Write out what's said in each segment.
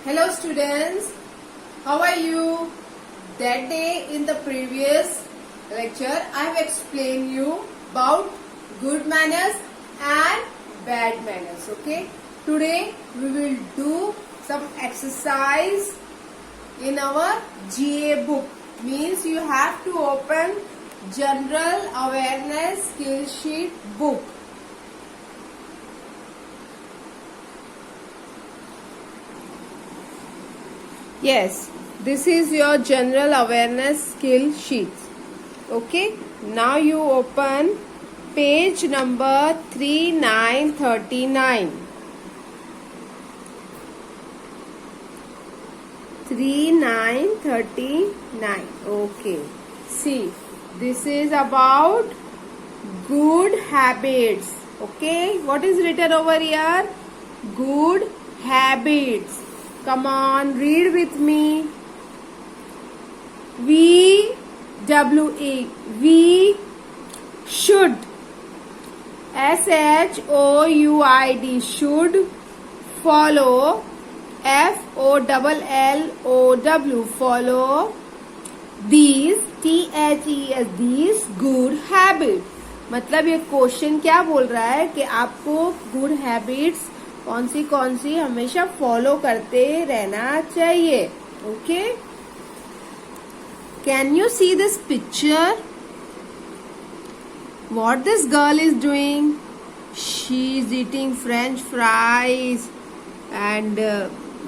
Hello students, how are you? That day in the previous lecture I have explained you about good manners and bad manners. Okay, today we will do some exercise in our GA book. Means you have to open General Awareness Skill Sheet book. Yes, this is your general awareness skill sheet. Okay, now you open page number 3939. 3939. Okay, see, this is about good habits. Okay, what is written over here? Good habits. Come on, read with me. We should. SHOUID should follow. FOLLOW follow these THES these good habits. मतलब ये question क्या बोल रहा है कि आपको good habits कौन सी हमेशा फॉलो करते रहना चाहिए. Okay, can you see this picture? What this girl is doing? She is eating French fries and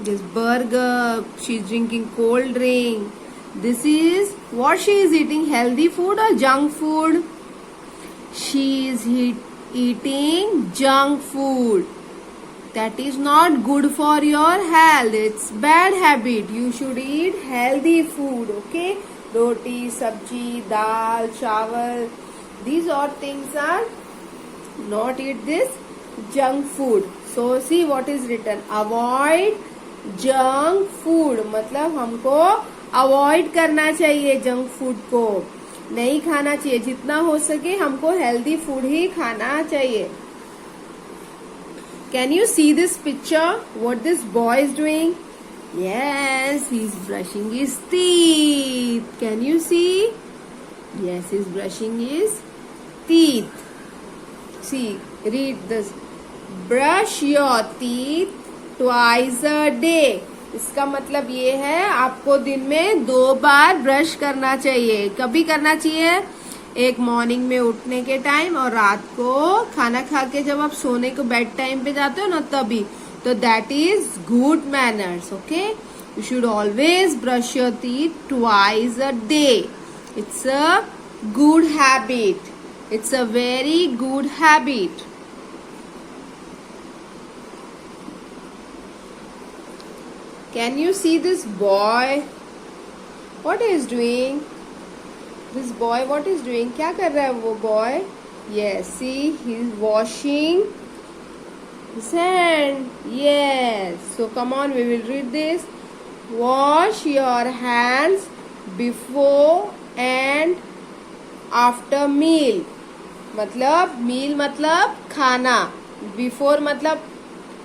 this burger. She's drinking cold drink. This is what she is eating, healthy food or junk food? She is eating junk food. That is not good for your health. It's bad habit. You should eat healthy food. Okay, roti, sabji, dal, chawal. These all things are not eat this junk food. So see what is written. Avoid junk food. मतलब हमको avoid करना चाहिए junk food को, नहीं खाना चाहिए. जितना हो सके हमको हेल्दी फूड ही खाना चाहिए. Can you see this picture? What this boy is doing? Yes, he is brushing his teeth. Can you see? Yes, he is brushing his teeth. See, read this. Brush your teeth twice a day. इसका मतलब ये है आपको दिन में 2 बार brush करना चाहिए. कभी करना चाहिए? एक मॉर्निंग में उठने के टाइम और रात को खाना खा के जब आप सोने को बेड टाइम पे जाते हो ना तभी. तो that is good manners. Okay, you should always brush your teeth twice a day. It's a good habit. It's a very good habit. Can you see this boy? What he is doing? This boy what is doing? क्या कर रहा है वो boy? Yes, see, he is washing his hand. Yes. So come on, we will read this. Wash your hands before and after meal. मतलब meal मतलब खाना, before मतलब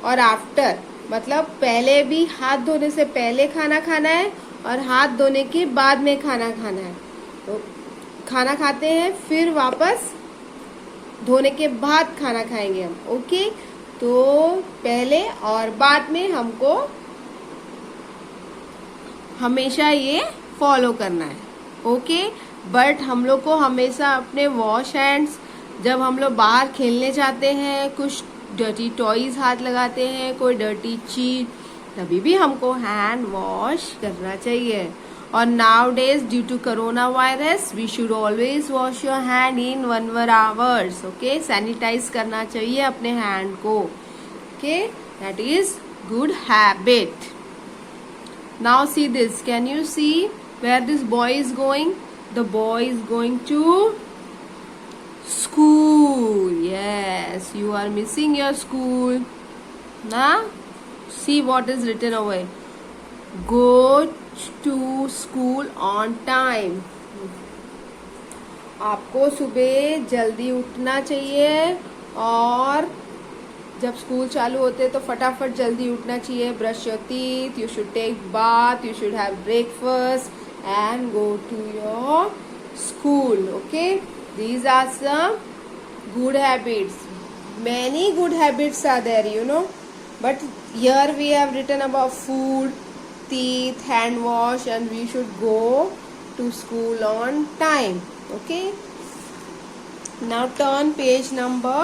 और after मतलब पहले भी हाथ धोने से पहले खाना खाना है और हाथ धोने के बाद में खाना खाना है. तो खाना खाते हैं फिर वापस धोने के बाद खाना खाएंगे हम. ओके, तो पहले और बाद में हमको हमेशा ये फॉलो करना है. ओके, बट हम लोग को हमेशा अपने वॉश हैंड्स जब हम लोग बाहर खेलने जाते हैं, कुछ डर्टी टॉयज हाथ लगाते हैं, कोई डर्टी चीज, तभी भी हमको हैंड वॉश करना चाहिए. और nowadays due to corona virus we should always wash your hand in 1 hours. Okay, sanitize करना चाहिए अपने हैंड को. Okay, that is good habit. Now see this. Can you see where this boy is going? The boy is going to school. Yes, you are missing your school. Now, see what is written over here. Go to school on time. आपको सुबह जल्दी उठना चाहिए और जब school चालू होते हैं तो फटाफट जल्दी उठना चाहिए. Brush your teeth, you should take bath, you should have breakfast and go to your school. Okay, these are some good habits. Many good habits are there, you know, but here we have written about food, teeth, hand wash, and we should go to school on time. Okay, now turn page number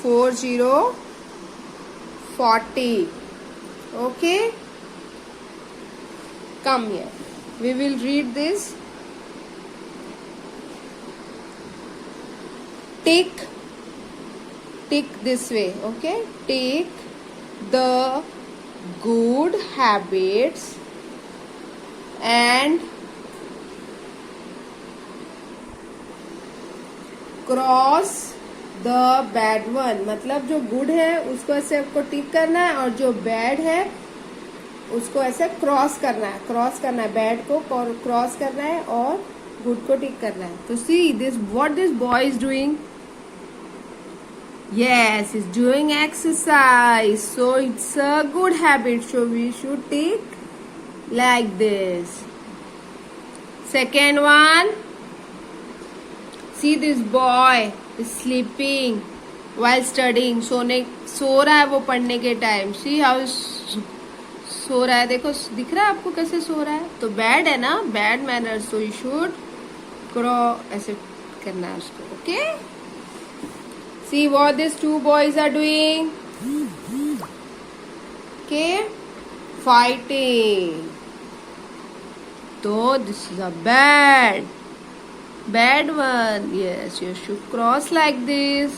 4040. Okay, come here, we will read this. Tick this way. Okay, take the good habits and cross the bad one. मतलब जो good है उसको ऐसे आपको टिक करना है और जो बैड है उसको ऐसे क्रॉस करना है. क्रॉस करना है, बैड को क्रॉस करना है और गुड को टिक करना है. तो see this, what this boy is doing. Yes, he's doing exercise. So it's a good habit. So we should take like this. Second one. See this boy is sleeping while studying. सो रहा है वो पढ़ने के time. See how सो रहा है. देखो दिख रहा है आपको कैसे सो रहा है. तो बैड है ना, bad manner. So you should ऐसे करना है उसको. Okay, see what these two boys are doing. Okay, fighting. So this is a bad one. Yes, you should cross like this.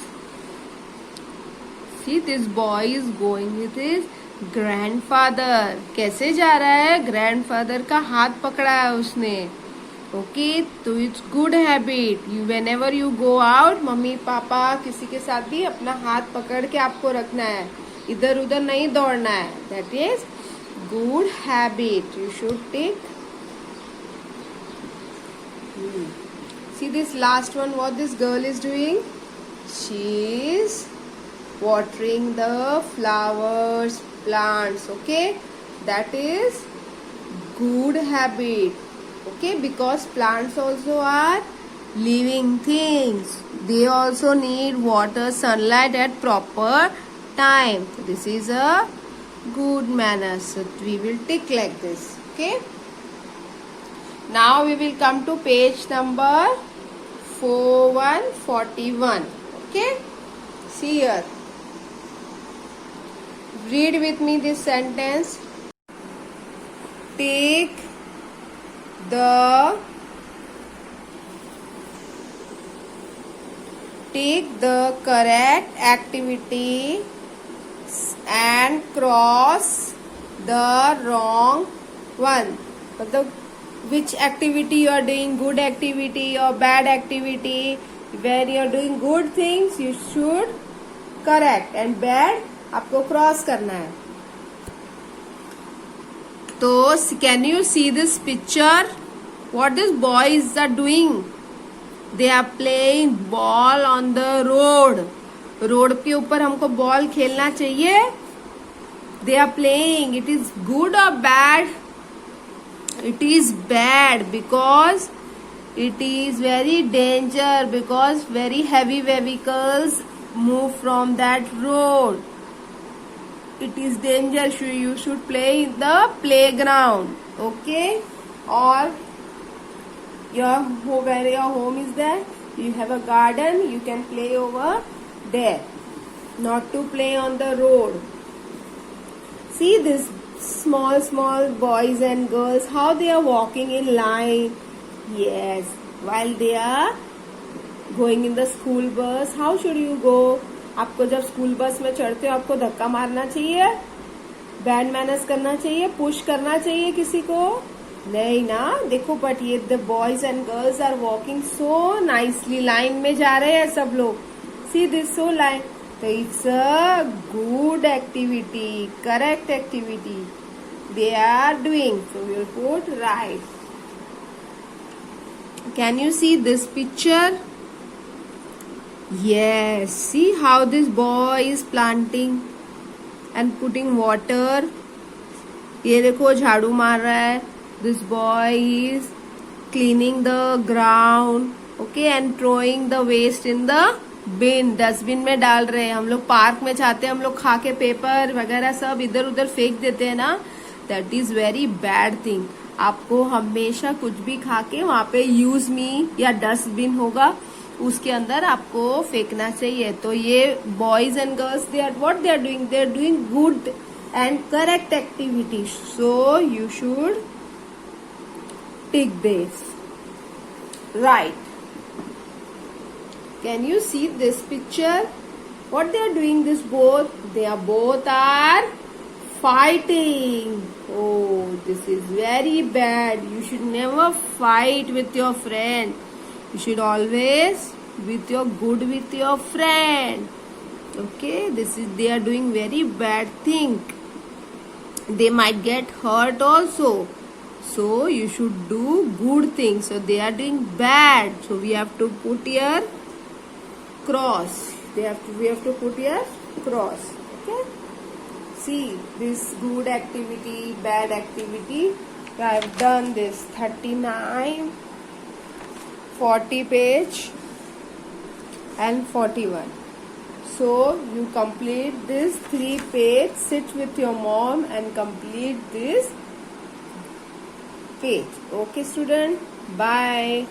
See, this boy is going with his grandfather. कैसे जा रहा है. grandfather का हाथ पकड़ा है उसने. Okay, तो it's good habit. You when ever you go out, mummy papa किसी के साथ भी अपना हाथ पकड़ के आपको रखना है, इधर उधर नहीं दौड़ना है. That is good habit. You should take. See this last one, what this girl is doing. She is watering the flowers, plants. Okay, that is good habit. Okay, because plants also are living things. They also need water, sunlight at proper time. So this is a good manner. So we will tick like this. Okay, now we will come to page number 4141. Okay, see here, read with me this sentence. Take the correct activity and cross the wrong one. मतलब which activity you are doing, good activity or bad activity. When you are doing good things you should correct and bad आपको cross करना है. तो can you see this picture. What this boys are doing. They are playing ball on the road. Road के ऊपर हमको ball खेलना चाहिए. They are playing. It is good और bad. It is bad because it is very danger, because very heavy vehicles move from that road. It is danger. You should play in the playground. Okay, or where your home is there, you have a garden, you can play over there, not to play on the road. See this small boys and girls, how they are walking in line. Yes, while they are going in the school bus. How should you go? आपको जब school bus में चढ़ते हो आपको धक्का मारना चाहिए, bad manners करना चाहिए, पुश करना चाहिए किसी को नहीं ना. देखो, बट ये the boys and girls are walking so nicely. Line में जा रहे हैं सब लोग. See this so line. तो it's a good activity, correct activity they are doing. So we will put right. Can you see this picture? Yes, see how this boy is planting and putting water. ये देखो झाड़ू मार रहा है. This boy is cleaning the ground, okay, and throwing the waste in the bin. Dustbin में डाल रहे हैं. हम लोग पार्क में जाते हैं, हम लोग खा के पेपर वगैरह सब इधर उधर फेंक देते हैं ना. That is very bad thing. आपको हमेशा कुछ भी खा के वहां पे यूज मी या डस्टबिन होगा उसके अंदर आपको फेंकना चाहिए. तो ये boys and girls they are what they are doing good and correct activity, so you should take this. Right, can you see this picture? What they are doing? This both are fighting. Oh, this is very bad. You should never fight with your friend. You should always with your friend. Okay, they are doing very bad thing. They might get hurt also, so you should do good things. So they are doing bad, so we have to put here cross. We have to put here cross. Okay, see this good activity, bad activity. I have done this 39, 40 page and 41. So you complete this 3 page. Sit with your mom and complete this page. Okay, student. Bye.